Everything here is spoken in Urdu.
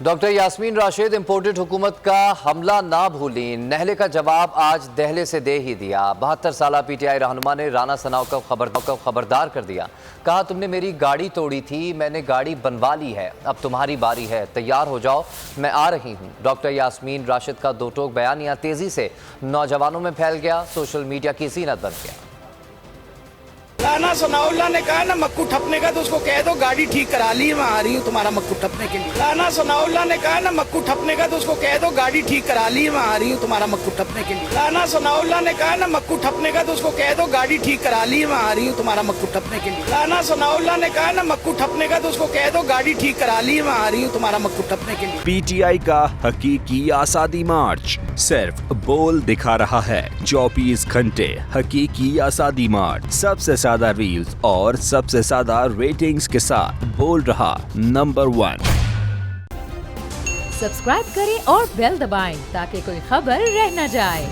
ڈاکٹر یاسمین راشد امپورٹڈ حکومت کا حملہ نہ بھولیں، نہلے کا جواب آج دہلے سے دے ہی دیا۔ 72 سالہ پی ٹی آئی رہنما نے رانا ثناء کو خبردار کر دیا، کہا تم نے میری گاڑی توڑی تھی، میں نے گاڑی بنوا لی ہے، اب تمہاری باری ہے، تیار ہو جاؤ، میں آ رہی ہوں۔ ڈاکٹر یاسمین راشد کا دو ٹوک بیانیہ تیزی سے نوجوانوں میں پھیل گیا، سوشل میڈیا کی زینت بن گیا۔ رانا ثناء اللہ نے کہا نا مکو ٹھپنے کا، تو اس کو کہہ دو گاڑی ٹھیک کرا لی، میں آ رہی ہوں تمہارا مکو ٹھپنے کے لیے۔ رانا ثناء اللہ نے کہا نا مکو ٹھپنے کا، تو اس کو کہہ دو گاڑی ٹھیک کرا لی، میں آ رہی ہوں تمہارا مکو ٹھپنے کے لیے۔ رانا ثناء اللہ نے کہا نا مکو ٹھپنے کا، تو اس کو کہہ دو گاڑی ٹھیک کرا لی، میں آ رہی ہوں تمہارا مکو ٹھپنے کے لیے۔ رانا ثناء اللہ نے کہا نا مکو ٹھپنے کا، تو اس کو کہہ دو گاڑی ٹھیک کرا لی، میں آ رہی ہوں تمہارا مکو ٹھپنے کے لیے۔ پی ٹی آئی کا حقیقی آزادی مارچ صرف بول دکھا رہا ہے، 24 گھنٹے حقیقی آزادی مارچ، سب سے زیادہ ریلز اور سب سے زیادہ ریٹنگز کے ساتھ بول رہا نمبر 1۔ سبسکرائب کریں اور بیل دبائیں تاکہ کوئی خبر رہ نہ جائے۔